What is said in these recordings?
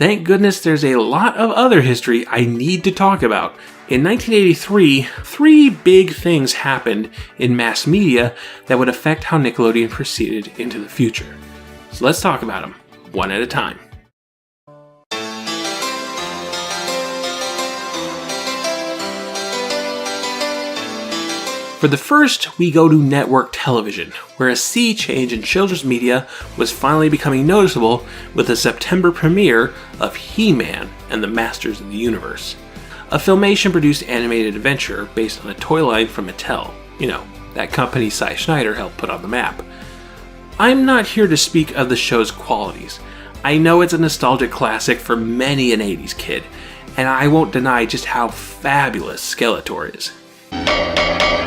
thank goodness there's a lot of other history I need to talk about. In 1983, three big things happened in mass media that would affect how Nickelodeon proceeded into the future. So let's talk about them, one at a time. For the first, we go to network television, where a sea change in children's media was finally becoming noticeable with the September premiere of He-Man and the Masters of the Universe, a Filmation-produced animated adventure based on a toy line from Mattel. You know, that company Cy Schneider helped put on the map. I'm not here to speak of the show's qualities. I know it's a nostalgic classic for many an 80s kid, and I won't deny just how fabulous Skeletor is.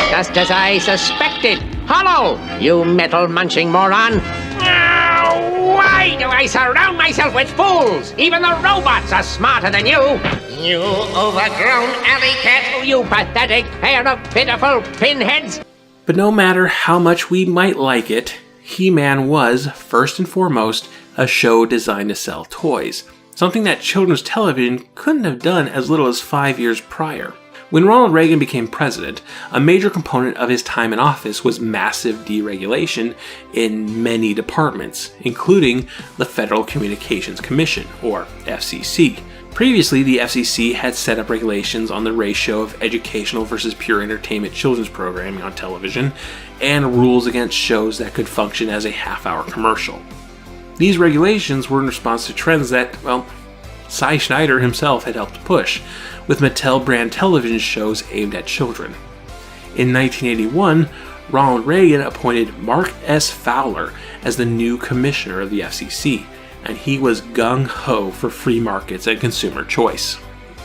Just as I suspected. Hollow, you metal-munching moron. Why do I surround myself with fools? Even the robots are smarter than you. You overgrown alley cat. You pathetic pair of pitiful pinheads. But no matter how much we might like it, He-Man was, first and foremost, a show designed to sell toys. Something that children's television couldn't have done as little as 5 years prior. When Ronald Reagan became president, a major component of his time in office was massive deregulation in many departments, including the Federal Communications Commission, or FCC. Previously, the FCC had set up regulations on the ratio of educational versus pure entertainment children's programming on television, and rules against shows that could function as a half-hour commercial. These regulations were in response to trends that, well, Cy Schneider himself had helped push, with Mattel brand television shows aimed at children. In 1981, Ronald Reagan appointed Mark S. Fowler as the new commissioner of the FCC, and he was gung-ho for free markets and consumer choice.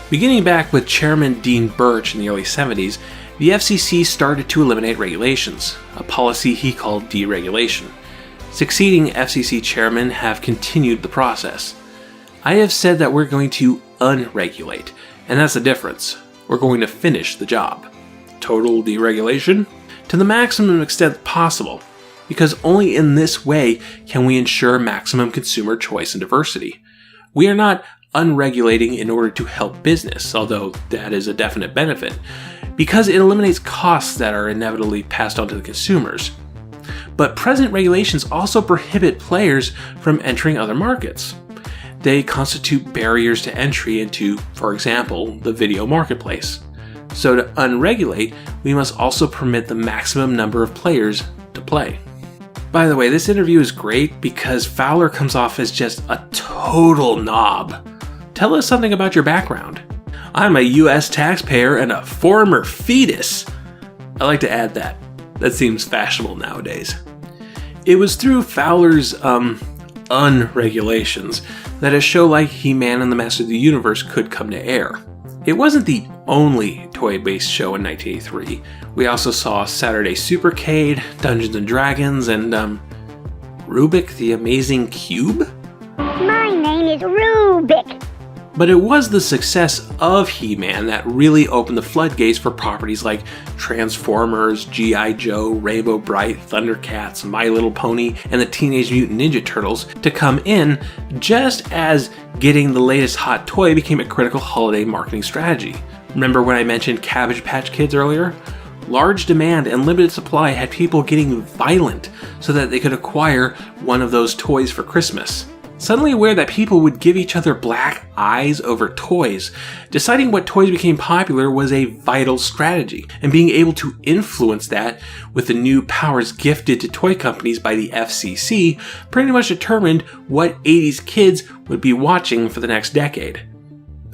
Beginning back with Chairman Dean Birch in the early 70s, the FCC started to eliminate regulations, a policy he called deregulation. Succeeding FCC chairmen have continued the process. I have said that we're going to unregulate, and that's the difference. We're going to finish the job. Total deregulation? To the maximum extent possible, because only in this way can we ensure maximum consumer choice and diversity. We are not unregulating in order to help business, although that is a definite benefit, because it eliminates costs that are inevitably passed on to the consumers. But present regulations also prohibit players from entering other markets. They constitute barriers to entry into, for example, the video marketplace. So to unregulate, we must also permit the maximum number of players to play. By the way, this interview is great because Fowler comes off as just a total knob. Tell us something about your background. I'm a US taxpayer and a former fetus. I like to add that. That seems fashionable nowadays. It was through Fowler's, unregulations that a show like He-Man and the Masters of the Universe could come to air. It wasn't the only toy-based show in 1983. We also saw Saturday Supercade, Dungeons & Dragons, and, Rubik the Amazing Cube? My name is Rubik. But it was the success of He-Man that really opened the floodgates for properties like Transformers, G.I. Joe, Rainbow Bright, Thundercats, My Little Pony, and the Teenage Mutant Ninja Turtles to come in, just as getting the latest hot toy became a critical holiday marketing strategy. Remember when I mentioned Cabbage Patch Kids earlier? Large demand and limited supply had people getting violent so that they could acquire one of those toys for Christmas. Suddenly aware that people would give each other black eyes over toys, deciding what toys became popular was a vital strategy, and being able to influence that with the new powers gifted to toy companies by the FCC pretty much determined what 80s kids would be watching for the next decade.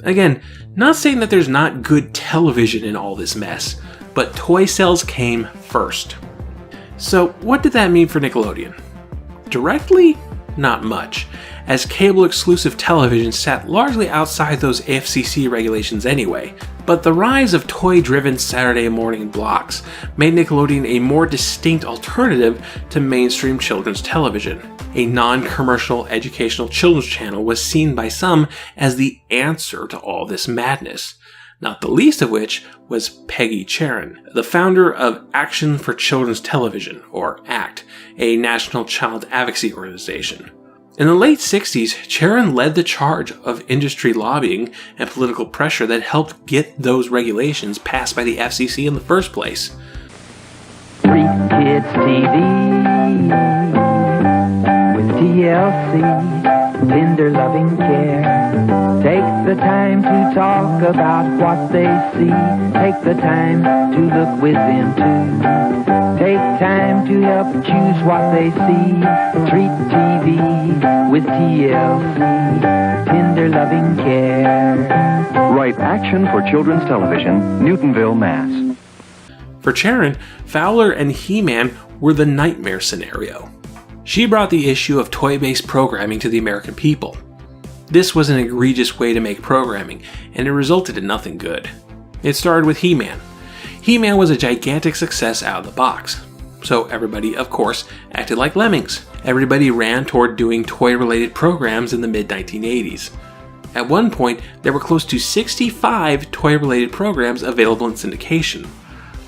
Again, not saying that there's not good television in all this mess, but toy sales came first. So what did that mean for Nickelodeon? Directly? Not much, as cable-exclusive television sat largely outside those FCC regulations anyway. But the rise of toy-driven Saturday morning blocks made Nickelodeon a more distinct alternative to mainstream children's television. A non-commercial educational children's channel was seen by some as the answer to all this madness, not the least of which was Peggy Charon, the founder of Action for Children's Television, or ACT, a national child advocacy organization. In the late 60s, Charon led the charge of industry lobbying and political pressure that helped get those regulations passed by the FCC in the first place. Treat Kids TV with TLC, tender loving care. Take the time to talk about what they see. Take the time to look within too. Take time to help choose what they see. Treat TV with TLC, tender loving care. Write Action for Children's Television, Newtonville, Mass. For Charon, Fowler and He-Man were the nightmare scenario. She brought the issue of toy-based programming to the American people. This was an egregious way to make programming, and it resulted in nothing good. It started with He-Man. He-Man was a gigantic success out of the box. So everybody, of course, acted like lemmings. Everybody ran toward doing toy-related programs in the mid-1980s. At one point, there were close to 65 toy-related programs available in syndication.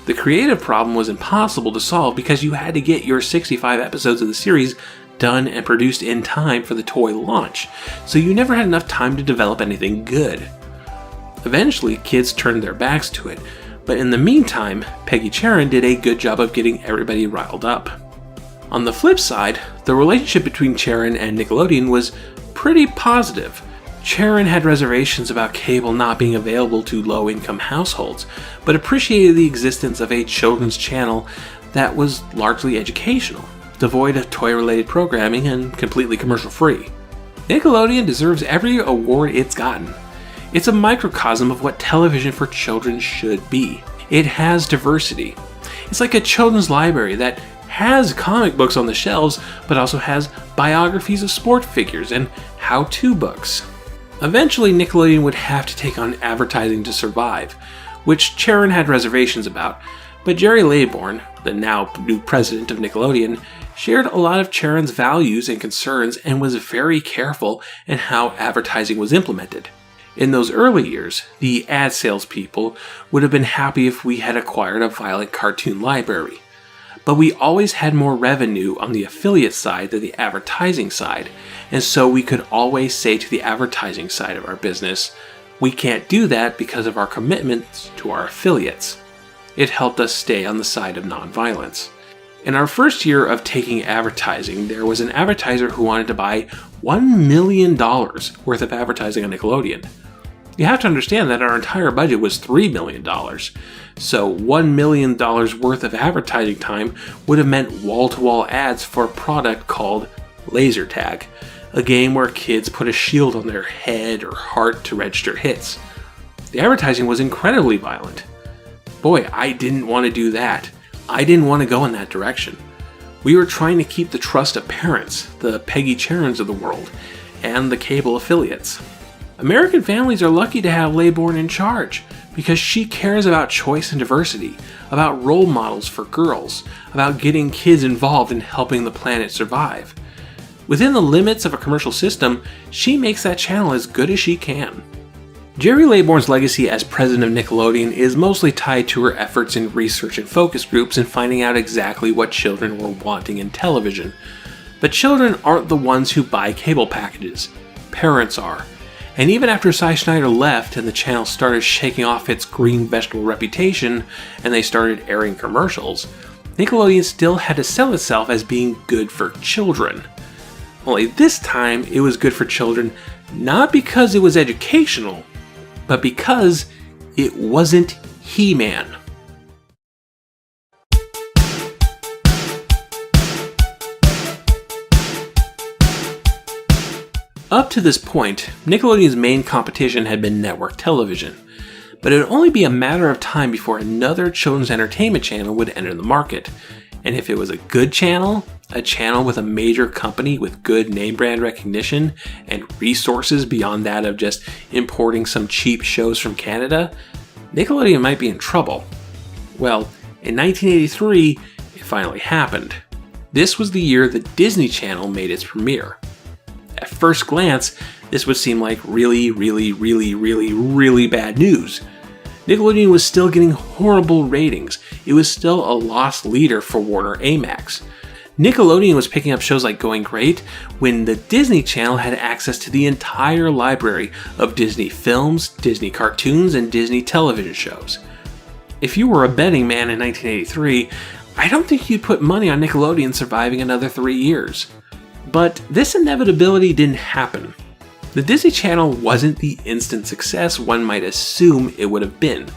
The creative problem was impossible to solve because you had to get your 65 episodes of the series done and produced in time for the toy launch, so you never had enough time to develop anything good. Eventually, kids turned their backs to it, but in the meantime, Peggy Charon did a good job of getting everybody riled up. On the flip side, the relationship between Charon and Nickelodeon was pretty positive. Charon had reservations about cable not being available to low-income households, but appreciated the existence of a children's channel that was largely educational, devoid of toy-related programming and completely commercial-free. Nickelodeon deserves every award it's gotten. It's a microcosm of what television for children should be. It has diversity. It's like a children's library that has comic books on the shelves, but also has biographies of sport figures and how-to books. Eventually, Nickelodeon would have to take on advertising to survive, which Charon had reservations about, but Jerry Laybourne, the now new president of Nickelodeon, shared a lot of Charon's values and concerns and was very careful in how advertising was implemented. In those early years, the ad salespeople would have been happy if we had acquired a violent cartoon library. But we always had more revenue on the affiliate side than the advertising side, and so we could always say to the advertising side of our business, we can't do that because of our commitments to our affiliates. It helped us stay on the side of nonviolence. In our first year of taking advertising, there was an advertiser who wanted to buy $1 million worth of advertising on Nickelodeon. You have to understand that our entire budget was $3 million, so $1 million worth of advertising time would have meant wall-to-wall ads for a product called Laser Tag, a game where kids put a shield on their head or heart to register hits. The advertising was incredibly violent. Boy, I didn't want to do that. I didn't want to go in that direction. We were trying to keep the trust of parents, the Peggy Charons of the world, and the cable affiliates. American families are lucky to have Laybourne in charge because she cares about choice and diversity, about role models for girls, about getting kids involved in helping the planet survive. Within the limits of a commercial system, she makes that channel as good as she can. Jerry Laybourne's legacy as president of Nickelodeon is mostly tied to her efforts in research and focus groups and finding out exactly what children were wanting in television. But children aren't the ones who buy cable packages. Parents are. And even after Cy Schneider left and the channel started shaking off its green vegetable reputation and they started airing commercials, Nickelodeon still had to sell itself as being good for children. Only this time it was good for children not because it was educational, but because it wasn't He-Man. Up to this point, Nickelodeon's main competition had been network television, but it would only be a matter of time before another children's entertainment channel would enter the market. And if it was a good channel, a channel with a major company with good name brand recognition and resources beyond that of just importing some cheap shows from Canada, Nickelodeon might be in trouble. Well, in 1983, it finally happened. This was the year the Disney Channel made its premiere. At first glance, this would seem like really bad news. Nickelodeon was still getting horrible ratings. It was still a loss leader for Warner Amax. Nickelodeon was picking up shows like Going Great when the Disney Channel had access to the entire library of Disney films, Disney cartoons, and Disney television shows. If you were a betting man in 1983, I don't think you'd put money on Nickelodeon surviving another 3 years. But this inevitability didn't happen. The Disney Channel wasn't the instant success one might assume it would have been.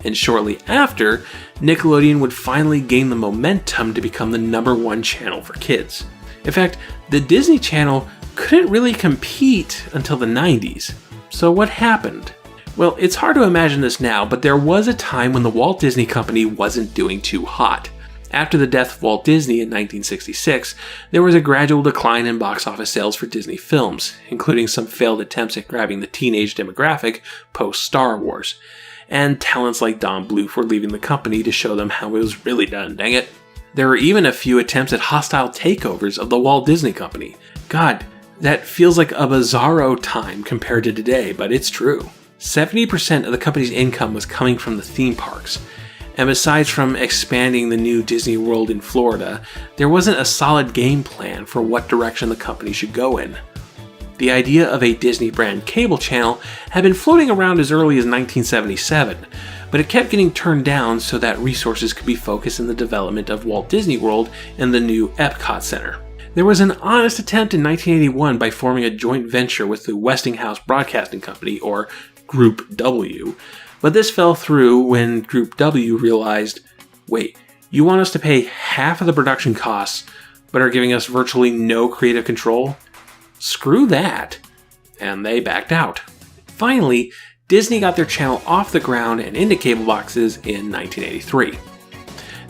And shortly after, Nickelodeon would finally gain the momentum to become the #1 channel for kids. In fact, the Disney Channel couldn't really compete until the 90s. So what happened? Well, it's hard to imagine this now, but there was a time when the Walt Disney Company wasn't doing too hot. After the death of Walt Disney in 1966, there was a gradual decline in box office sales for Disney films, including some failed attempts at grabbing the teenage demographic post-Star Wars. And talents like Don Bluth were leaving the company to show them how it was really done, dang it. There were even a few attempts at hostile takeovers of the Walt Disney Company. God, that feels like a bizarro time compared to today, but it's true. 70% of the company's income was coming from the theme parks. And besides from expanding the new Disney World in Florida, there wasn't a solid game plan for what direction the company should go in. The idea of a Disney brand cable channel had been floating around as early as 1977, but it kept getting turned down so that resources could be focused in the development of Walt Disney World and the new Epcot Center. There was an honest attempt in 1981 by forming a joint venture with the Westinghouse Broadcasting Company, or Group W, but this fell through when Group W realized, wait, you want us to pay half of the production costs, but are giving us virtually no creative control? Screw that. And they backed out. Finally, Disney got their channel off the ground and into cable boxes in 1983.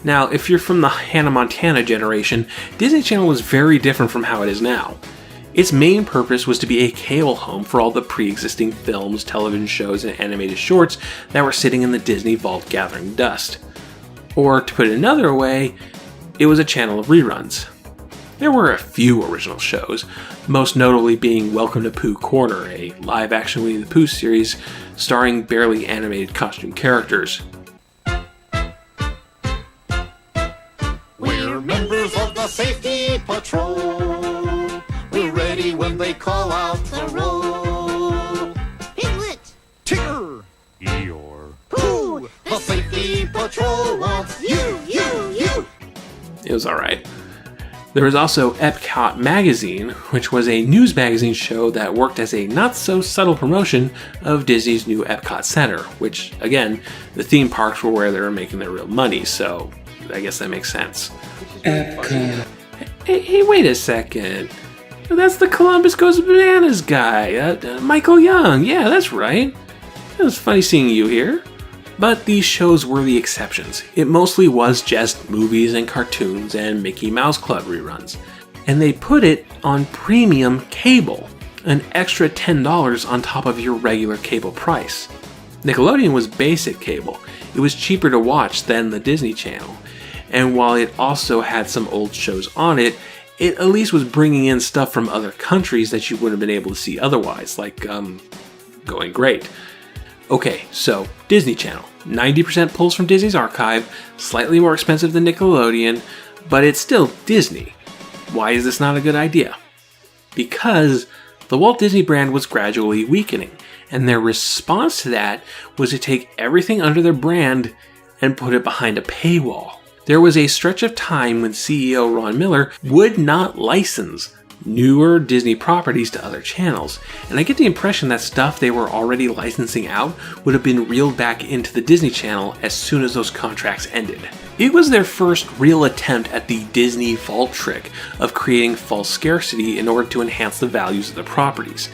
Now, if you're from the Hannah Montana generation, Disney Channel was very different from how it is now. Its main purpose was to be a cable home for all the pre-existing films, television shows, and animated shorts that were sitting in the Disney vault gathering dust. Or, to put it another way, it was a channel of reruns. There were a few original shows, most notably being Welcome to Pooh Corner, a live-action Winnie the Pooh series starring barely animated costume characters. We're members of the Safety Patrol. We're ready when they call out the roll. Piglet! Tigger! Eeyore! Pooh! The Safety Patrol wants you! It was alright. There was also Epcot Magazine, which was a news magazine show that worked as a not-so-subtle promotion of Disney's new Epcot Center, which, again, the theme parks were where they were making their real money, so I guess that makes sense. Epcot. Hey, wait a second. That's the Columbus Goes Bananas guy, Michael Young. Yeah, that's right. It was funny seeing you here. But these shows were the exceptions. It mostly was just movies and cartoons and Mickey Mouse Club reruns. And they put it on premium cable, an extra $10 on top of your regular cable price. Nickelodeon was basic cable. It was cheaper to watch than the Disney Channel. And while it also had some old shows on it, it at least was bringing in stuff from other countries that you wouldn't have been able to see otherwise, like, Going Great. Okay, so Disney Channel. 90% pulls from Disney's archive, slightly more expensive than Nickelodeon, but it's still Disney. Why is this not a good idea? Because the Walt Disney brand was gradually weakening, and their response to that was to take everything under their brand and put it behind a paywall. There was a stretch of time when CEO Ron Miller would not license newer Disney properties to other channels, and I get the impression that stuff they were already licensing out would have been reeled back into the Disney Channel as soon as those contracts ended. It was their first real attempt at the Disney vault trick of creating false scarcity in order to enhance the values of the properties.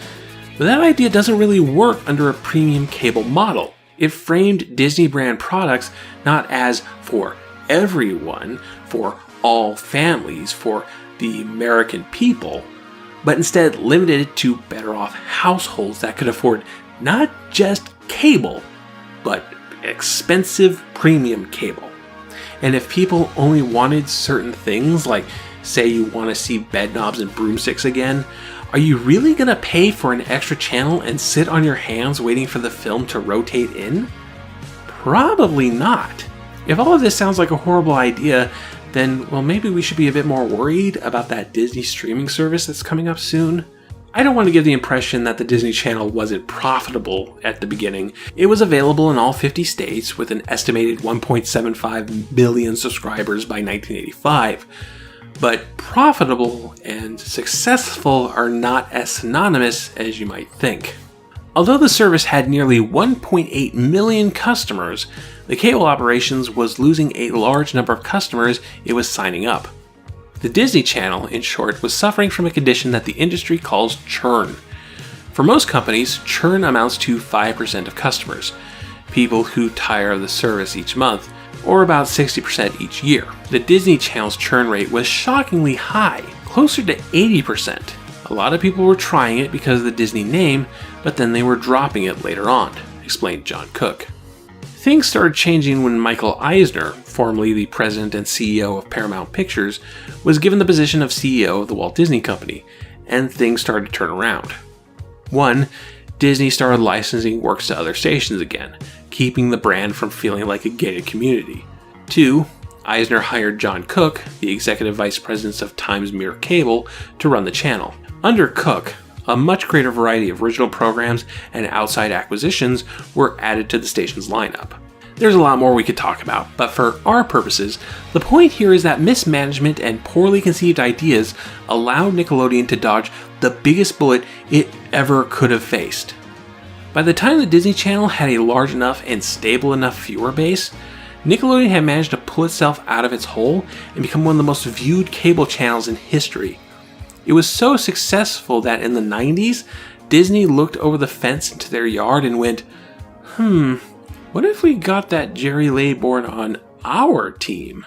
But that idea doesn't really work under a premium cable model. It framed Disney brand products not as for everyone, for all families, for the American people, but instead limited it to better off households that could afford not just cable, but expensive premium cable. And if people only wanted certain things, like say you want to see bed knobs and broomsticks again, are you really going to pay for an extra channel and sit on your hands waiting for the film to rotate in? Probably not. If all of this sounds like a horrible idea, then, well, maybe we should be a bit more worried about that Disney streaming service that's coming up soon. I don't want to give the impression that the Disney Channel wasn't profitable at the beginning. It was available in all 50 states with an estimated 1.75 million subscribers by 1985. But profitable and successful are not as synonymous as you might think. Although the service had nearly 1.8 million customers, the cable operations was losing a large number of customers it was signing up. The Disney Channel, in short, was suffering from a condition that the industry calls churn. For most companies, churn amounts to 5% of customers, people who tire of the service each month, or about 60% each year. The Disney Channel's churn rate was shockingly high, closer to 80%. A lot of people were trying it because of the Disney name, but then they were dropping it later on, explained John Cook. Things started changing when Michael Eisner, formerly the president and CEO of Paramount Pictures, was given the position of CEO of the Walt Disney Company, and things started to turn around. 1. Disney started licensing works to other stations again, keeping the brand from feeling like a gated community. 2. Eisner hired John Cook, the executive vice president of Times Mirror Cable, to run the channel. Under Cook, a much greater variety of original programs and outside acquisitions were added to the station's lineup. There's a lot more we could talk about, but for our purposes, the point here is that mismanagement and poorly conceived ideas allowed Nickelodeon to dodge the biggest bullet it ever could have faced. By the time the Disney Channel had a large enough and stable enough viewer base, Nickelodeon had managed to pull itself out of its hole and become one of the most viewed cable channels in history. It was so successful that in the 90s, Disney looked over the fence into their yard and went, what if we got that Jerry Laybourne on our team?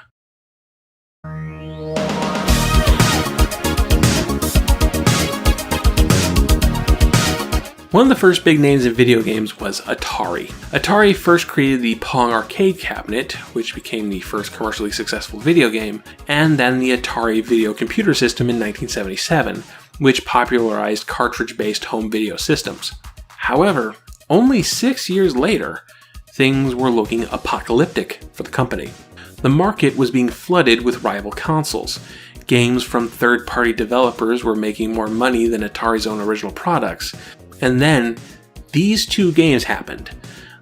One of the first big names in video games was Atari. Atari first created the Pong arcade cabinet, which became the first commercially successful video game, and then the Atari Video Computer System in 1977, which popularized cartridge-based home video systems. However, only 6 years later, things were looking apocalyptic for the company. The market was being flooded with rival consoles. Games from third-party developers were making more money than Atari's own original products. And then, these two games happened.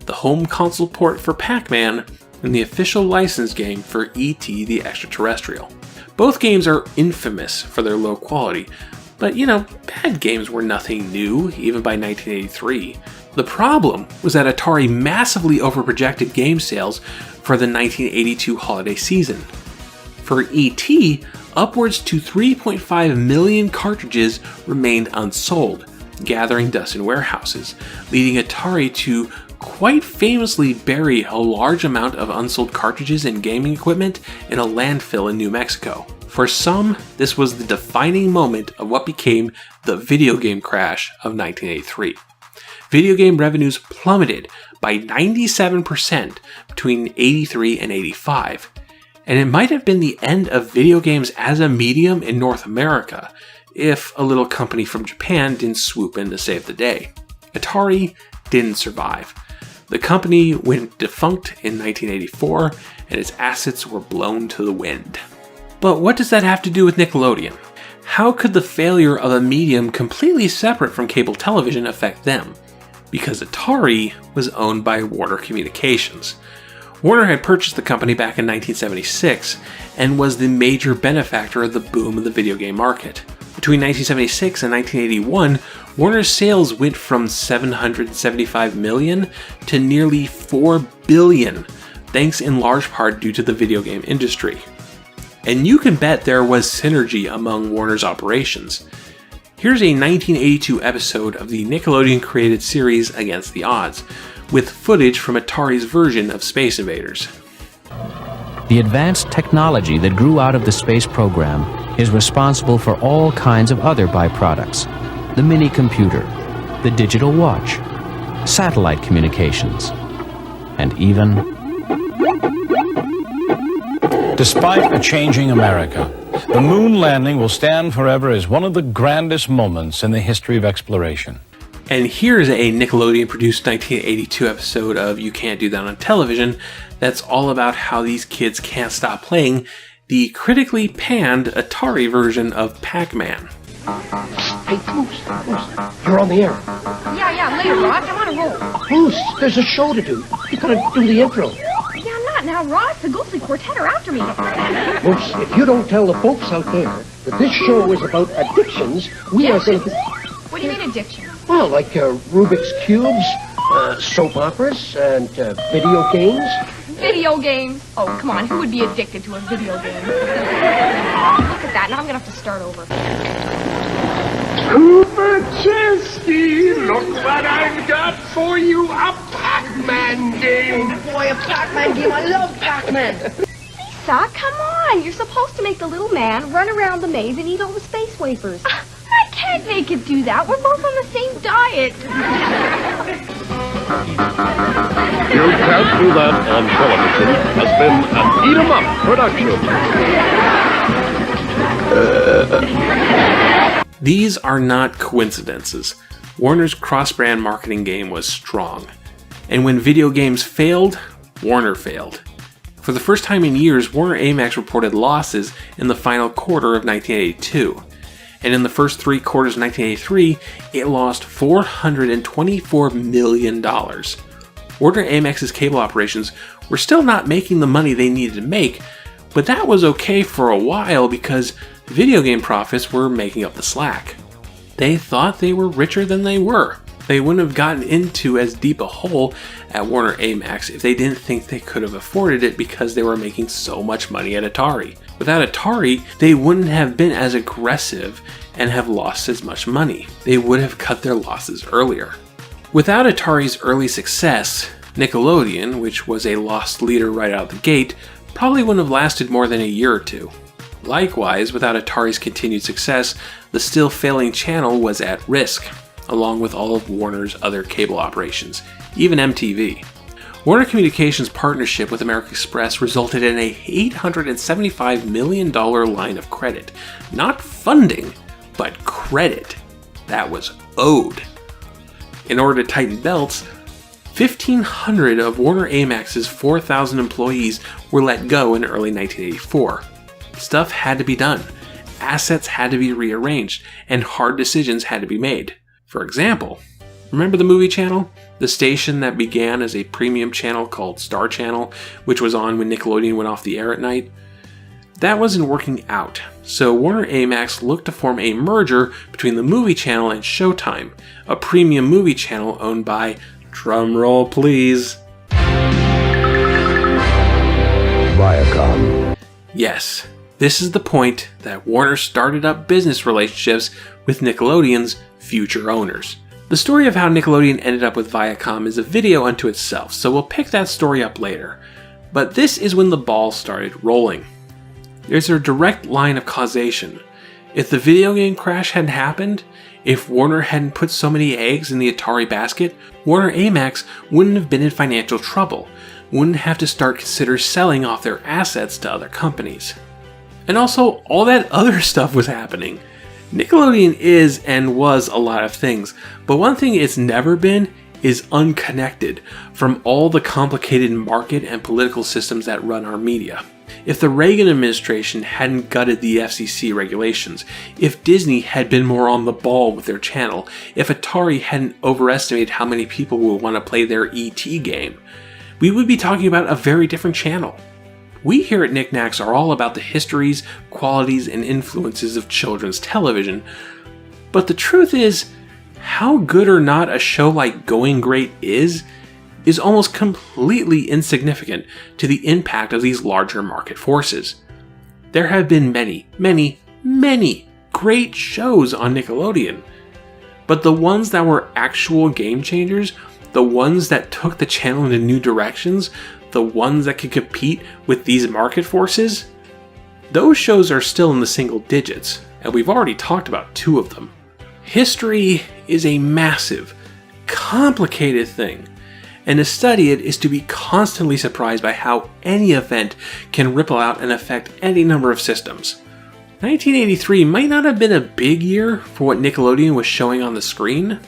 The home console port for Pac-Man and the official license game for E.T. the Extraterrestrial. Both games are infamous for their low quality, but bad games were nothing new, even by 1983. The problem was that Atari massively overprojected game sales for the 1982 holiday season. For E.T., upwards to 3.5 million cartridges remained unsold, gathering dust in warehouses, leading Atari to quite famously bury a large amount of unsold cartridges and gaming equipment in a landfill in New Mexico. For some, this was the defining moment of what became the video game crash of 1983. Video game revenues plummeted by 97% between 83 and 85, and it might have been the end of video games as a medium in North America, if a little company from Japan didn't swoop in to save the day. Atari didn't survive. The company went defunct in 1984, and its assets were blown to the wind. But what does that have to do with Nickelodeon? How could the failure of a medium completely separate from cable television affect them? Because Atari was owned by Warner Communications. Warner had purchased the company back in 1976, and was the major benefactor of the boom of the video game market. Between 1976 and 1981, Warner's sales went from $775 million to nearly $4 billion, thanks in large part due to the video game industry. And you can bet there was synergy among Warner's operations. Here's a 1982 episode of the Nickelodeon-created series Against the Odds, with footage from Atari's version of Space Invaders. The advanced technology that grew out of the space program is responsible for all kinds of other byproducts. The mini-computer, the digital watch, satellite communications, and even... Despite a changing America, the moon landing will stand forever as one of the grandest moments in the history of exploration. And here's a Nickelodeon-produced 1982 episode of You Can't Do That on Television that's all about how these kids can't stop playing the critically panned Atari version of Pac-Man. Hey, Moose, you're on the air. Yeah, later, Rod. I'm on a roll. Moose, there's a show to do. You gotta do the intro. Yeah, I'm not now, Rod. The Ghostly Quartet are after me. Moose, if you don't tell the folks out there that this show is about addictions, we are going to... What do you mean addiction? Well, like Rubik's Cubes, soap operas, and video games. Video games? Oh, come on. Who would be addicted to a video game? Look at that. Now I'm going to have to start over. Cooper Chesty, look what I've got for you, a Pac-Man game. Boy, a Pac-Man game. I love Pac-Man. Lisa, come on. You're supposed to make the little man run around the maze and eat all the space wafers. I can't make it do that. We're both on the same diet. You can't do that on television has been an Eat 'em Up production. These are not coincidences. Warner's cross-brand marketing game was strong. And when video games failed, Warner failed. For the first time in years, Warner Amax reported losses in the final quarter of 1982. And in the first 3 quarters of 1983, it lost $424 million. Warner Amax's cable operations were still not making the money they needed to make, but that was okay for a while because video game profits were making up the slack. They thought they were richer than they were. They wouldn't have gotten into as deep a hole at Warner Amax if they didn't think they could have afforded it because they were making so much money at Atari. Without Atari, they wouldn't have been as aggressive and have lost as much money. They would have cut their losses earlier. Without Atari's early success, Nickelodeon, which was a lost leader right out the gate, probably wouldn't have lasted more than a year or two. Likewise, without Atari's continued success, the still failing channel was at risk, along with all of Warner's other cable operations, even MTV. Warner Communications' partnership with American Express resulted in a $875 million line of credit. Not funding, but credit. That was owed. In order to tighten belts, 1,500 of Warner Amax's 4,000 employees were let go in early 1984. Stuff had to be done, assets had to be rearranged, and hard decisions had to be made. For example, remember the movie channel? The station that began as a premium channel called Star Channel, which was on when Nickelodeon went off the air at night? That wasn't working out, so Warner Amax looked to form a merger between the movie channel and Showtime, a premium movie channel owned by, drumroll please, Viacom. Yes, this is the point that Warner started up business relationships with Nickelodeon's future owners. The story of how Nickelodeon ended up with Viacom is a video unto itself, so we'll pick that story up later. But this is when the ball started rolling. There's a direct line of causation. If the video game crash hadn't happened, if Warner hadn't put so many eggs in the Atari basket, Warner Amax wouldn't have been in financial trouble, wouldn't have to start consider selling off their assets to other companies. And also, all that other stuff was happening. Nickelodeon is and was a lot of things, but one thing it's never been is unconnected from all the complicated market and political systems that run our media. If the Reagan administration hadn't gutted the FCC regulations, if Disney had been more on the ball with their channel, if Atari hadn't overestimated how many people would want to play their E.T. game, we would be talking about a very different channel. We here at Knacks are all about the histories, qualities, and influences of children's television, but the truth is, how good or not a show like Going Great is almost completely insignificant to the impact of these larger market forces. There have been many, many, many great shows on Nickelodeon, but the ones that were actual game changers, the ones that took the channel into new directions, the ones that could compete with these market forces, those shows are still in the single digits, and we've already talked about 2 of them. History is a massive, complicated thing, and to study it is to be constantly surprised by how any event can ripple out and affect any number of systems. 1983 might not have been a big year for what Nickelodeon was showing on the screen,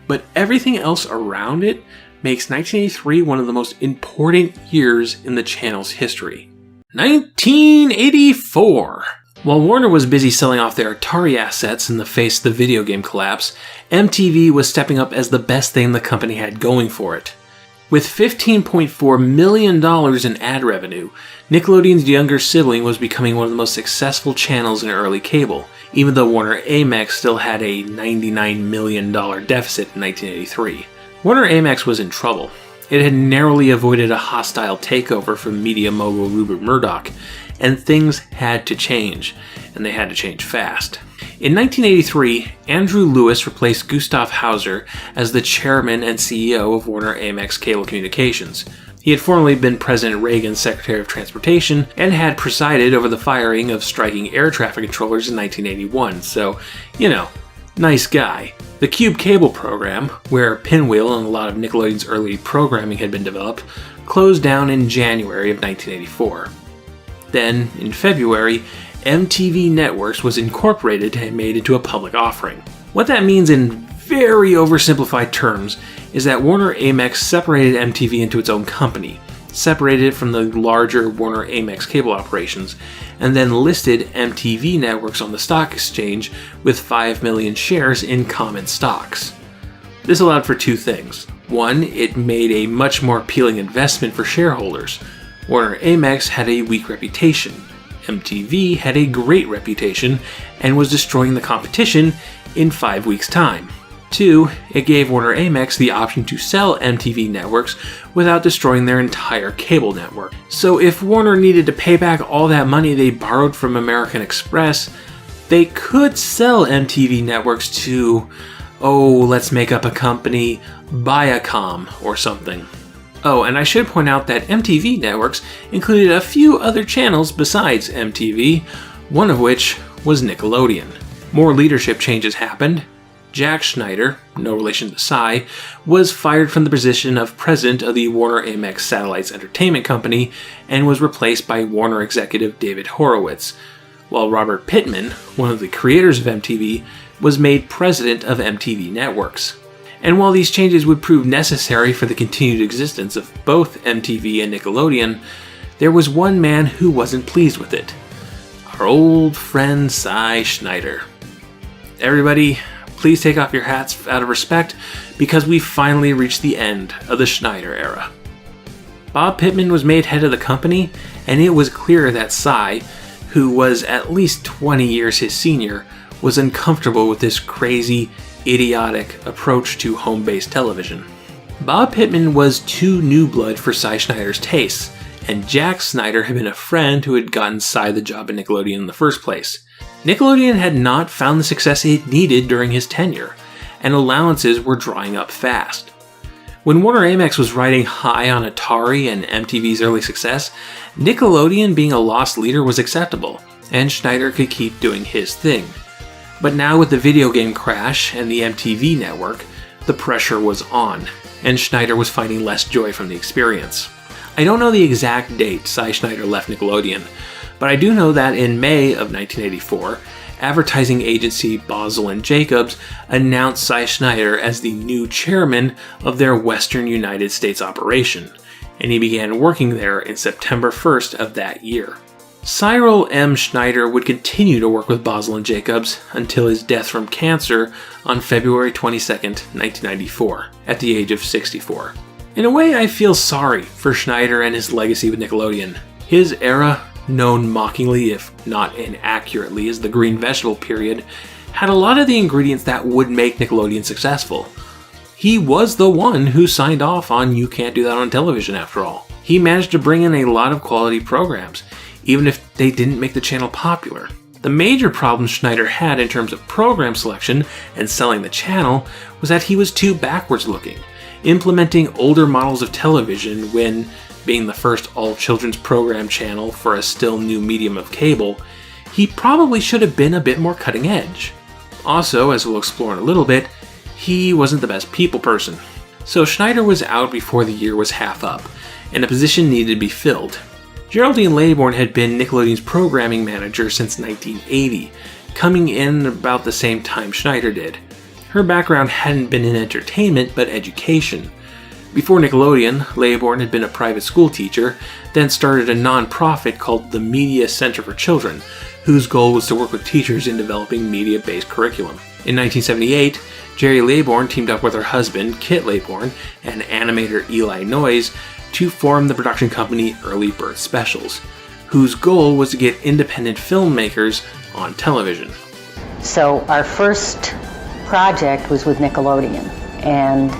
but everything else around it makes 1983 one of the most important years in the channel's history. 1984. While Warner was busy selling off their Atari assets in the face of the video game collapse, MTV was stepping up as the best thing the company had going for it. With $15.4 million in ad revenue, Nickelodeon's younger sibling was becoming one of the most successful channels in early cable, even though Warner Amex still had a $99 million deficit in 1983. Warner Amex was in trouble. It had narrowly avoided a hostile takeover from media mogul Rupert Murdoch, and things had to change, and they had to change fast. In 1983, Andrew Lewis replaced Gustav Hauser as the chairman and CEO of Warner Amex Cable Communications. He had formerly been President Reagan's Secretary of Transportation and had presided over the firing of striking air traffic controllers in 1981, so, nice guy. The Cube Cable program, where Pinwheel and a lot of Nickelodeon's early programming had been developed, closed down in January of 1984. Then, in February, MTV Networks was incorporated and made into a public offering. What that means in very oversimplified terms is that Warner Amex separated MTV into its own company, separated it from the larger Warner Amex cable operations, and then listed MTV Networks on the stock exchange with 5 million shares in common stocks. This allowed for two things. One, it made a much more appealing investment for shareholders. Warner Amex had a weak reputation. MTV had a great reputation and was destroying the competition in 5 weeks' time. 2, it gave Warner Amex the option to sell MTV Networks without destroying their entire cable network. So if Warner needed to pay back all that money they borrowed from American Express, they could sell MTV Networks to, let's make up a company, Viacom or something. Oh, and I should point out that MTV Networks included a few other channels besides MTV, one of which was Nickelodeon. More leadership changes happened. Jack Schneider, no relation to Cy, was fired from the position of president of the Warner Amex Satellites Entertainment Company and was replaced by Warner executive David Horowitz, while Robert Pittman, one of the creators of MTV, was made president of MTV Networks. And while these changes would prove necessary for the continued existence of both MTV and Nickelodeon, there was one man who wasn't pleased with it. Our old friend Cy Schneider. Everybody, please take off your hats out of respect, because we finally reached the end of the Schneider era. Bob Pittman was made head of the company, and it was clear that Cy, who was at least 20 years his senior, was uncomfortable with this crazy, idiotic approach to home-based television. Bob Pittman was too new blood for Cy Schneider's tastes, and Jack Schneider had been a friend who had gotten Cy the job at Nickelodeon in the first place. Nickelodeon had not found the success it needed during his tenure, and allowances were drying up fast. When Warner Amex was riding high on Atari and MTV's early success, Nickelodeon being a lost leader was acceptable, and Schneider could keep doing his thing. But now with the video game crash and the MTV network, the pressure was on, and Schneider was finding less joy from the experience. I don't know the exact date Cy Schneider left Nickelodeon, but I do know that in May of 1984, advertising agency Boswell and Jacobs announced Cy Schneider as the new chairman of their Western United States operation, and he began working there in September 1st of that year. Cyril M. Schneider would continue to work with Boswell and Jacobs until his death from cancer on February 22, 1994, at the age of 64. In a way, I feel sorry for Schneider and his legacy with Nickelodeon. His era, known mockingly if not inaccurately as the green vegetable period, had a lot of the ingredients that would make Nickelodeon successful. He was the one who signed off on You Can't Do That on Television, after all. He managed to bring in a lot of quality programs, even if they didn't make the channel popular. The major problem Schneider had in terms of program selection and selling the channel was that he was too backwards looking, implementing older models of television when, being the first all-children's program channel for a still new medium of cable, he probably should have been a bit more cutting edge. Also, as we'll explore in a little bit, he wasn't the best people person. So Schneider was out before the year was half up, and a position needed to be filled. Geraldine Laybourne had been Nickelodeon's programming manager since 1980, coming in about the same time Schneider did. Her background hadn't been in entertainment, but education. Before Nickelodeon, Laybourne had been a private school teacher, then started a non-profit called the Media Center for Children, whose goal was to work with teachers in developing media-based curriculum. In 1978, Jerry Laybourne teamed up with her husband, Kit Laybourne, and animator Eli Noyes to form the production company Early Bird Specials, whose goal was to get independent filmmakers on television. So our first project was with Nickelodeon, and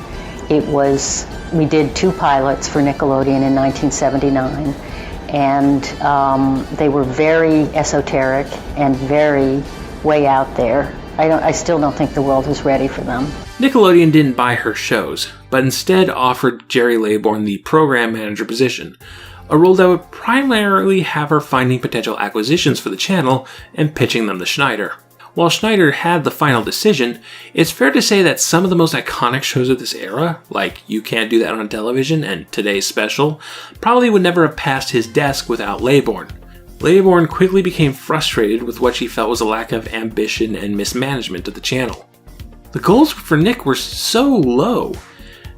we did 2 pilots for Nickelodeon in 1979, and they were very esoteric and very way out there. I still don't think the world was ready for them. Nickelodeon didn't buy her shows, but instead offered Jerry Laybourne the program manager position, a role that would primarily have her finding potential acquisitions for the channel and pitching them to Schneider. While Schneider had the final decision, it's fair to say that some of the most iconic shows of this era, like You Can't Do That on Television and Today's Special, probably would never have passed his desk without Laybourne. Laybourne quickly became frustrated with what she felt was a lack of ambition and mismanagement of the channel. The goals for Nick were so low.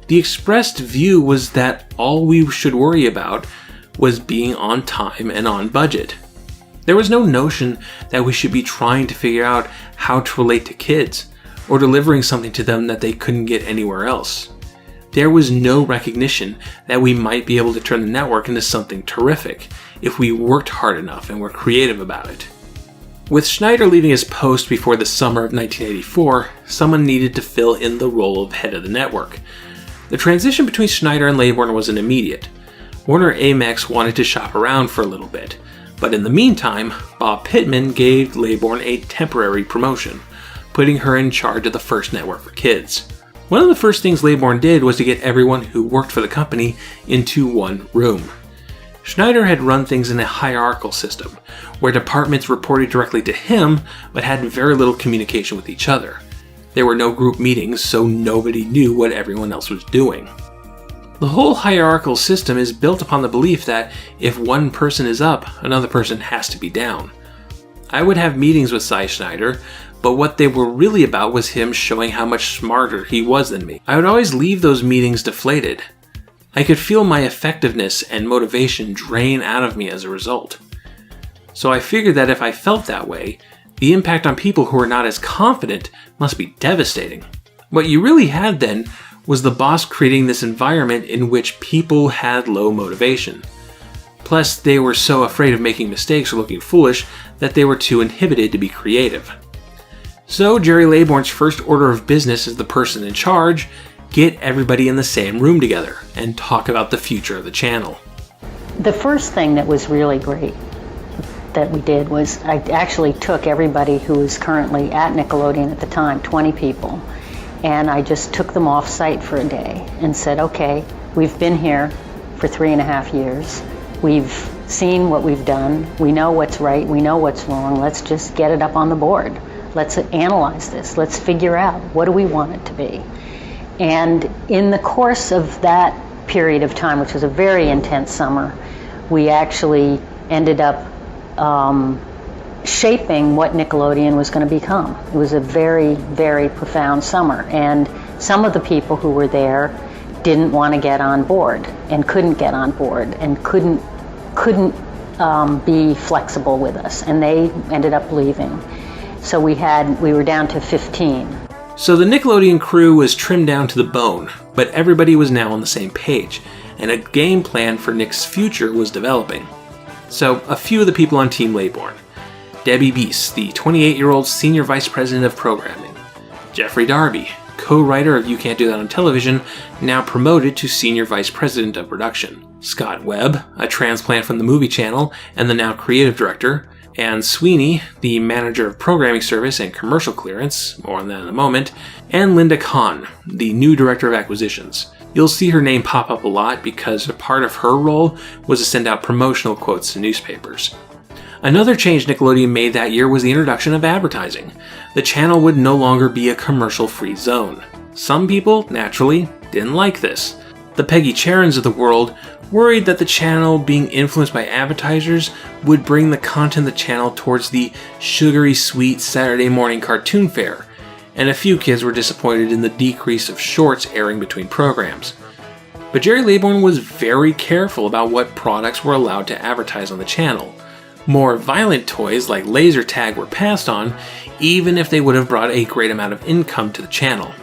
The expressed view was that all we should worry about was being on time and on budget. There was no notion that we should be trying to figure out how to relate to kids, or delivering something to them that they couldn't get anywhere else. There was no recognition that we might be able to turn the network into something terrific if we worked hard enough and were creative about it. With Schneider leaving his post before the summer of 1984, someone needed to fill in the role of head of the network. The transition between Schneider and Laybourne wasn't immediate. Warner Amex wanted to shop around for a little bit, but in the meantime, Bob Pittman gave Laybourne a temporary promotion, putting her in charge of the first network for kids. One of the first things Laybourne did was to get everyone who worked for the company into one room. Schneider had run things in a hierarchical system, where departments reported directly to him but had very little communication with each other. There were no group meetings, so nobody knew what everyone else was doing. The whole hierarchical system is built upon the belief that if one person is up, another person has to be down. I would have meetings with Cy Schneider, but what they were really about was him showing how much smarter he was than me. I would always leave those meetings deflated. I could feel my effectiveness and motivation drain out of me as a result. So I figured that if I felt that way, the impact on people who were not as confident must be devastating. What you really had then was the boss creating this environment in which people had low motivation. Plus, they were so afraid of making mistakes or looking foolish that they were too inhibited to be creative. So Jerry Laybourne's first order of business as the person in charge: get everybody in the same room together and talk about the future of the channel. The first thing that was really great that we did was I actually took everybody who was currently at Nickelodeon at the time, 20 people, and I just took them off site for a day and said, okay, we've been here for 3.5 years. We've seen what we've done. We know what's right. We know what's wrong. Let's just get it up on the board. Let's analyze this. Let's figure out, what do we want it to be? And in the course of that period of time, which was a very intense summer, we actually ended up shaping what Nickelodeon was going to become. It was a very, very profound summer, and some of the people who were there didn't want to get on board and couldn't get on board and couldn't be flexible with us, and they ended up leaving. So we were down to 15. So the Nickelodeon crew was trimmed down to the bone, but everybody was now on the same page, and a game plan for Nick's future was developing. So a few of the people on Team Laybourne: Debbie Beese, the 28-year-old Senior Vice President of Programming; Jeffrey Darby, co-writer of You Can't Do That on Television, now promoted to Senior Vice President of Production; Scott Webb, a transplant from the movie channel and the now creative director; Ann Sweeney, the manager of programming service and commercial clearance, more on that in a moment; and Linda Kahn, the new director of acquisitions. You'll see her name pop up a lot because a part of her role was to send out promotional quotes to newspapers. Another change Nickelodeon made that year was the introduction of advertising. The channel would no longer be a commercial-free zone. Some people, naturally, didn't like this. The Peggy Charons of the world worried that the channel, being influenced by advertisers, would bring the content of the channel towards the sugary sweet Saturday morning cartoon fare, and a few kids were disappointed in the decrease of shorts airing between programs. But Jerry Laybourne was very careful about what products were allowed to advertise on the channel. More violent toys like laser tag were passed on, even if they would have brought a great amount of income to the channel.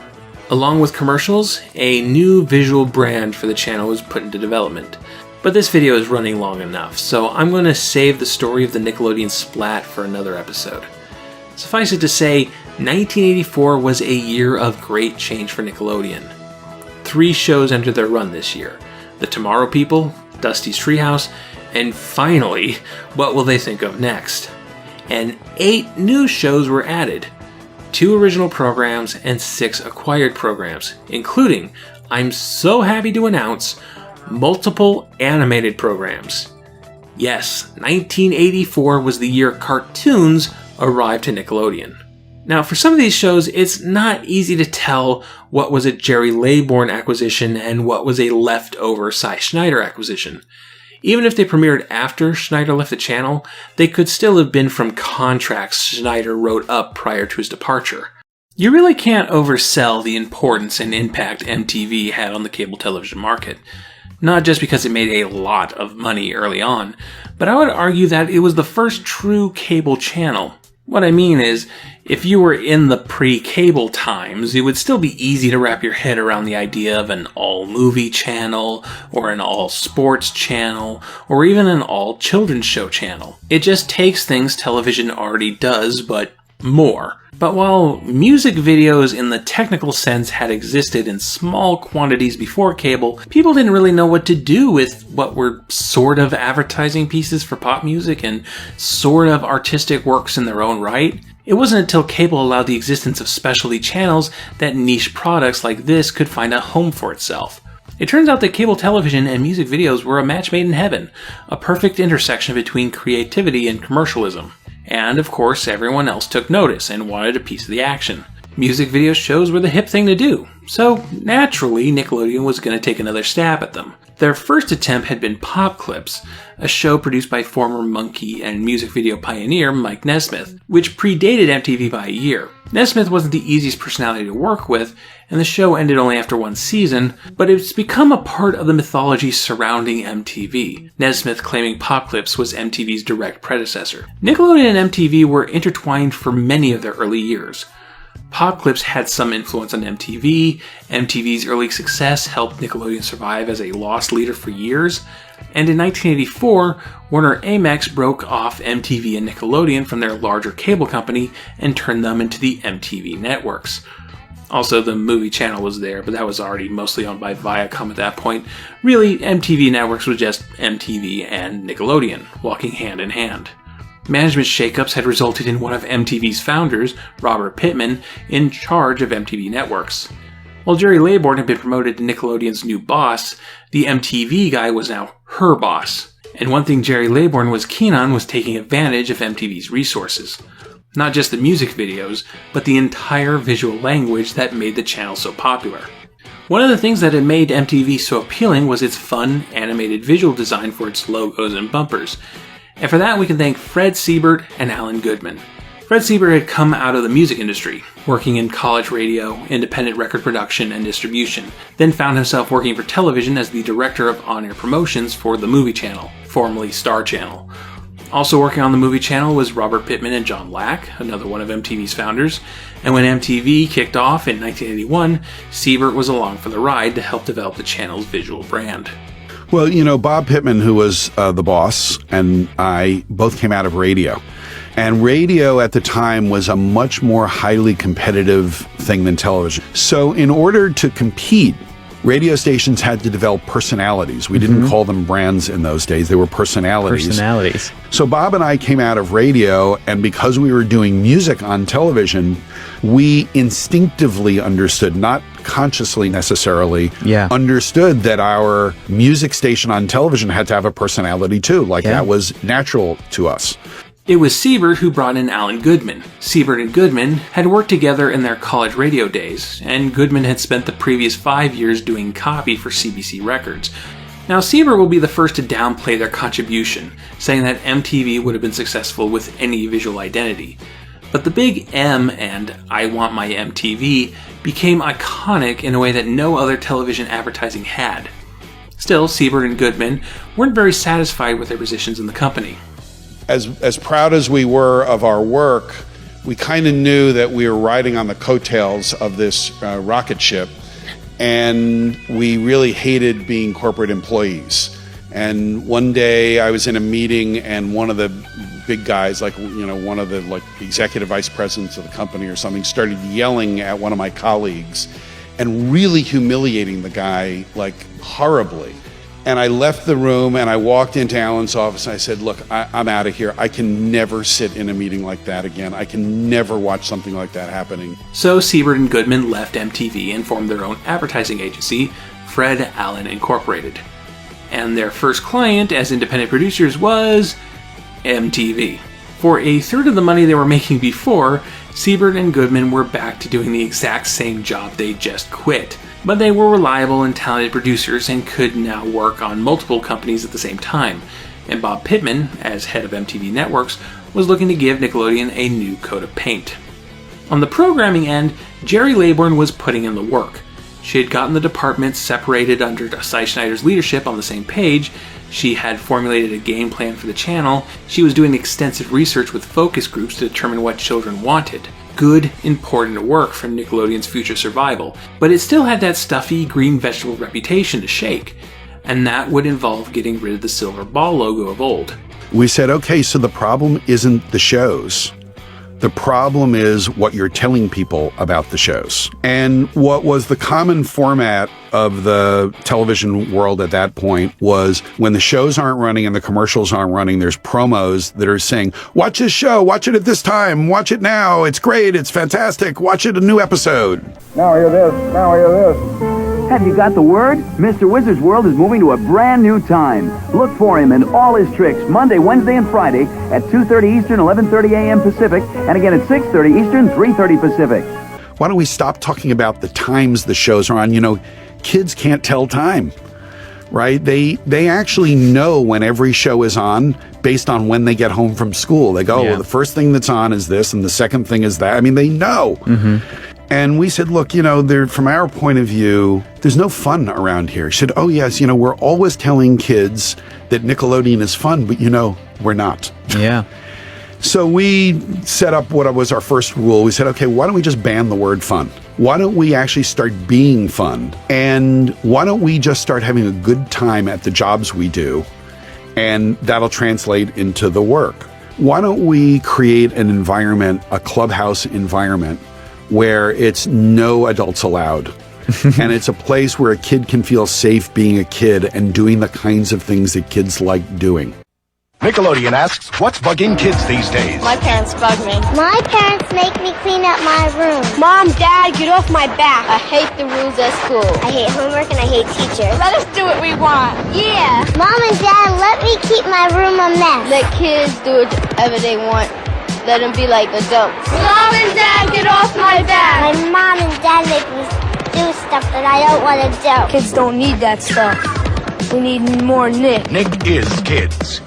Along with commercials, a new visual brand for the channel was put into development. But this video is running long enough, so I'm going to save the story of the Nickelodeon splat for another episode. Suffice it to say, 1984 was a year of great change for Nickelodeon. 3 shows entered their run this year: The Tomorrow People, Dusty's Treehouse, and finally, What Will They Think of Next? And 8 new shows were added: 2 original programs and 6 acquired programs, including, I'm so happy to announce, multiple animated programs. Yes, 1984 was the year cartoons arrived to Nickelodeon. Now, for some of these shows, it's not easy to tell what was a Jerry Laybourne acquisition and what was a leftover Cy Schneider acquisition. Even if they premiered after Schneider left the channel, they could still have been from contracts Schneider wrote up prior to his departure. You really can't oversell the importance and impact MTV had on the cable television market. Not just because it made a lot of money early on, but I would argue that it was the first true cable channel. What I mean is, if you were in the pre-cable times, it would still be easy to wrap your head around the idea of an all-movie channel, or an all-sports channel, or even an all-children's show channel. It just takes things television already does, but more. But while music videos in the technical sense had existed in small quantities before cable, people didn't really know what to do with what were sort of advertising pieces for pop music and sort of artistic works in their own right. It wasn't until cable allowed the existence of specialty channels that niche products like this could find a home for itself. It turns out that cable television and music videos were a match made in heaven, a perfect intersection between creativity and commercialism. And of course, everyone else took notice and wanted a piece of the action. Music video shows were the hip thing to do, so naturally Nickelodeon was going to take another stab at them. Their first attempt had been Pop Clips, a show produced by former Monkey and music video pioneer Mike Nesmith, which predated MTV by a year. Nesmith wasn't the easiest personality to work with, and the show ended only after 1 season, but it's become a part of the mythology surrounding MTV, Nesmith claiming Pop Clips was MTV's direct predecessor. Nickelodeon and MTV were intertwined for many of their early years. Pop Clips had some influence on MTV, MTV's early success helped Nickelodeon survive as a loss leader for years, and in 1984, Warner Amex broke off MTV and Nickelodeon from their larger cable company and turned them into the MTV networks. Also, the movie channel was there, but that was already mostly owned by Viacom at that point. Really, MTV Networks was just MTV and Nickelodeon, walking hand in hand. Management shakeups had resulted in one of MTV's founders, Robert Pittman, in charge of MTV Networks. While Jerry Laybourne had been promoted to Nickelodeon's new boss, the MTV guy was now her boss. And one thing Jerry Laybourne was keen on was taking advantage of MTV's resources. Not just the music videos, but the entire visual language that made the channel so popular. One of the things that had made MTV so appealing was its fun, animated visual design for its logos and bumpers. And for that we can thank Fred Siebert and Alan Goodman. Fred Siebert had come out of the music industry, working in college radio, independent record production, and distribution, then found himself working for television as the director of on-air promotions for the Movie Channel, formerly Star Channel. Also working on the Movie Channel was Robert Pittman and John Lack, another one of MTV's founders, and when MTV kicked off in 1981, Siebert was along for the ride to help develop the channel's visual brand. Well, you know, Bob Pittman, who was the boss, and I both came out of radio. And radio at the time was a much more highly competitive thing than television. So in order to compete, radio stations had to develop personalities. We didn't call them brands in those days. They were personalities. So Bob and I came out of radio, and because we were doing music on television, we instinctively understood, not consciously necessarily, understood that our music station on television had to have a personality too. That was natural to us. It was Siebert who brought in Alan Goodman. Siebert and Goodman had worked together in their college radio days, and Goodman had spent the previous 5 years doing copy for CBC Records. Now, Siebert will be the first to downplay their contribution, saying that MTV would have been successful with any visual identity. But the big M and I Want My MTV became iconic in a way that no other television advertising had. Still, Siebert and Goodman weren't very satisfied with their positions in the company. As proud as we were of our work, we kind of knew that we were riding on the coattails of this rocket ship, and we really hated being corporate employees. And one day I was in a meeting, and one of the big guys, one of the executive vice presidents of the company or something, started yelling at one of my colleagues and really humiliating the guy horribly. And I left the room and I walked into Alan's office and I said, look, I'm out of here. I can never sit in a meeting like that again. I can never watch something like that happening. So Siebert and Goodman left MTV and formed their own advertising agency, Fred Allen Incorporated. And their first client as independent producers was MTV. For a third of the money they were making before, Siebert and Goodman were back to doing the exact same job they just quit. But they were reliable and talented producers and could now work on multiple companies at the same time. And Bob Pittman, as head of MTV Networks, was looking to give Nickelodeon a new coat of paint. On the programming end, Jerry Laybourne was putting in the work. She had gotten the departments separated under Cy Schneider's leadership on the same page. She had formulated a game plan for the channel. She was doing extensive research with focus groups to determine what children wanted. Good, important work for Nickelodeon's future survival, but it still had that stuffy green vegetable reputation to shake, and that would involve getting rid of the silver ball logo of old. We said, okay, so the problem isn't the shows. The problem is what you're telling people about the shows. And what was the common format of the television world at that point was when the shows aren't running and the commercials aren't running, there's promos that are saying, watch this show, watch it at this time, watch it now, it's great, it's fantastic, watch it a new episode. Now hear this, now hear this. Have you got the word? Mr. Wizard's World is moving to a brand new time. Look for him and all his tricks Monday, Wednesday, and Friday at 2:30 Eastern, 11:30 a.m. Pacific, and again at 6:30 Eastern, 3:30 Pacific. Why don't we stop talking about the times the shows are on? You know, kids can't tell time, right? They actually know when every show is on based on when they get home from school. They go, well, the first thing that's on is this, and the second thing is that. I mean, they know. Mm-hmm. And we said, look, from our point of view, there's no fun around here. She said, oh, yes, we're always telling kids that Nickelodeon is fun, but, we're not. Yeah. So we set up what was our first rule. We said, okay, why don't we just ban the word fun? Why don't we actually start being fun? And why don't we just start having a good time at the jobs we do? And that'll translate into the work. Why don't we create an environment, a clubhouse environment, where it's no adults allowed. And it's a place where a kid can feel safe being a kid and doing the kinds of things that kids like doing. Nickelodeon asks, what's bugging kids these days? My parents bug me. My parents make me clean up my room. Mom, Dad, get off my back. I hate the rules at school. I hate homework and I hate teachers. Let us do what we want. Yeah. Mom and Dad, let me keep my room a mess. Let kids do whatever they want. Let them be like adults. Mom and Dad, get off my back. My mom and Dad make me do stuff that I don't want to do. Kids don't need that stuff. We need more Nick. Nick is kids.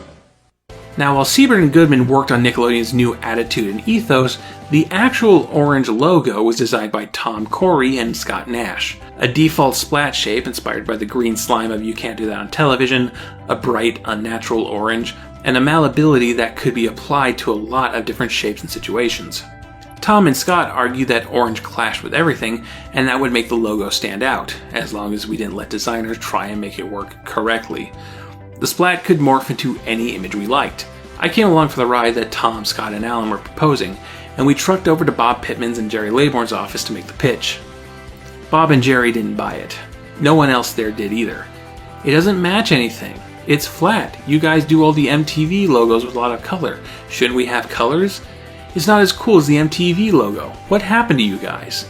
Now, while Siebert and Goodman worked on Nickelodeon's new attitude and ethos, the actual orange logo was designed by Tom Corey and Scott Nash. A default splat shape inspired by the green slime of You Can't Do That on Television, a bright, unnatural orange, and a malleability that could be applied to a lot of different shapes and situations. Tom and Scott argued that orange clashed with everything, and that would make the logo stand out, as long as we didn't let designers try and make it work correctly. The splat could morph into any image we liked. I came along for the ride that Tom, Scott, and Alan were proposing, and we trucked over to Bob Pittman's and Jerry Laybourne's office to make the pitch. Bob and Jerry didn't buy it. No one else there did either. It doesn't match anything. It's flat. You guys do all the MTV logos with a lot of color. Shouldn't we have colors? It's not as cool as the MTV logo. What happened to you guys?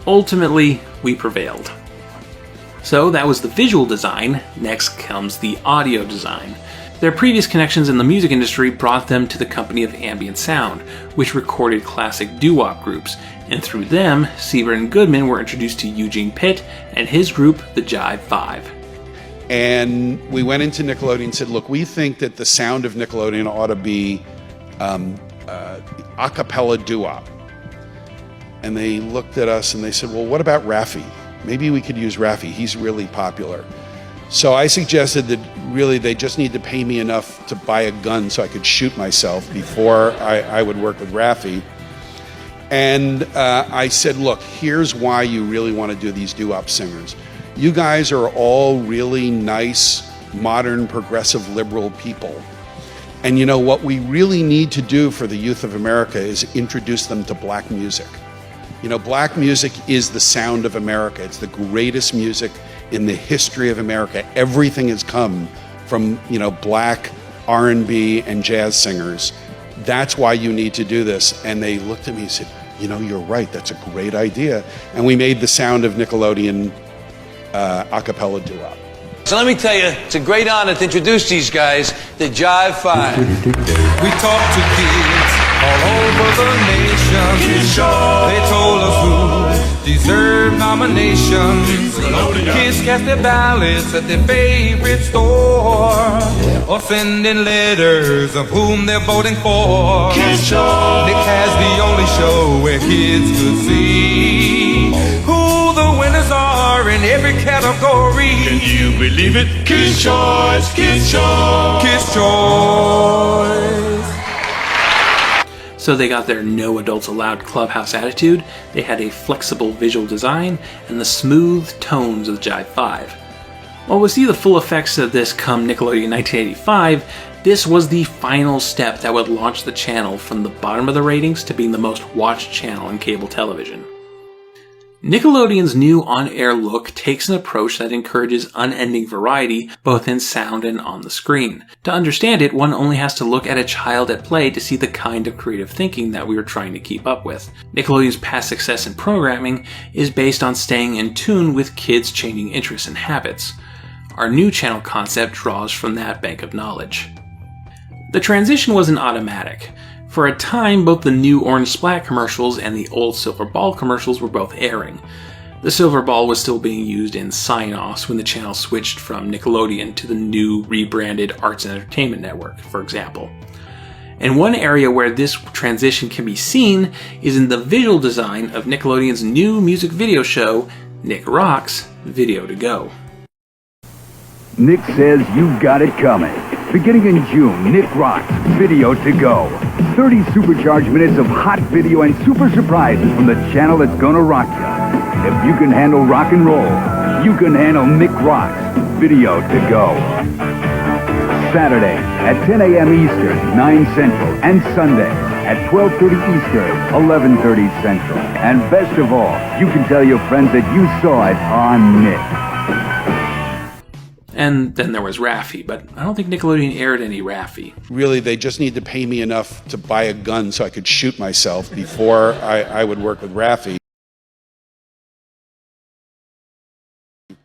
Ultimately, we prevailed. So that was the visual design. Next comes the audio design. Their previous connections in the music industry brought them to the company of Ambient Sound, which recorded classic doo-wop groups, and through them, Siebert and Goodman were introduced to Eugene Pitt and his group, the Jive 5. And we went into Nickelodeon and said, look, we think that the sound of Nickelodeon ought to be a cappella doo-wop. And they looked at us and they said, well, what about Raffi? Maybe we could use Raffi. He's really popular. So I suggested that really they just need to pay me enough to buy a gun so I could shoot myself before I would work with Raffi. And I said, look, here's why you really want to do these doo-wop singers. You guys are all really nice, modern, progressive, liberal people. And you know, what we really need to do for the youth of America is introduce them to black music. You know, black music is the sound of America. It's the greatest music in the history of America. Everything has come from, you know, black R&B and jazz singers. That's why you need to do this. And they looked at me and said, you know, you're right. That's a great idea. And we made the sound of Nickelodeon a cappella doo-wop. So let me tell you, it's a great honor to introduce these guys, the Jive 5. We talked to kids all over the nation. They told us who deserved nominations. Kids cast their ballots at their favorite store, or sending letters of whom they're voting for. Nick has the only show where kids could see who the winners are in every category. Can you believe it? Kids' Choice, Kids' Choice, Kids' Choice. So they got their no adults allowed clubhouse attitude, they had a flexible visual design, and the smooth tones of the Jive 5. While we'll see the full effects of this come Nickelodeon 1985, this was the final step that would launch the channel from the bottom of the ratings to being the most watched channel in cable television. Nickelodeon's new on-air look takes an approach that encourages unending variety both in sound and on the screen. To understand it, one only has to look at a child at play to see the kind of creative thinking that we were trying to keep up with. Nickelodeon's past success in programming is based on staying in tune with kids' changing interests and habits. Our new channel concept draws from that bank of knowledge. The transition wasn't automatic. For a time, both the new Orange Splat commercials and the old Silver Ball commercials were both airing. The Silver Ball was still being used in sign-offs when the channel switched from Nickelodeon to the new rebranded Arts and Entertainment Network, for example. And one area where this transition can be seen is in the visual design of Nickelodeon's new music video show, Nick Rocks Video to Go. Nick says you've got it coming. Beginning in June, Nick Rocks Video to Go. 30 supercharged minutes of hot video and super surprises from the channel that's gonna rock you. If you can handle rock and roll, you can handle Nick Rocks Video to Go. Saturday at 10 a.m. Eastern, 9 Central, and Sunday at 12:30 Eastern, 11:30 Central. And best of all, you can tell your friends that you saw it on Nick. And then there was Raffi, but I don't think Nickelodeon aired any Raffi. Really, they just need to pay me enough to buy a gun so I could shoot myself before I would work with Raffi.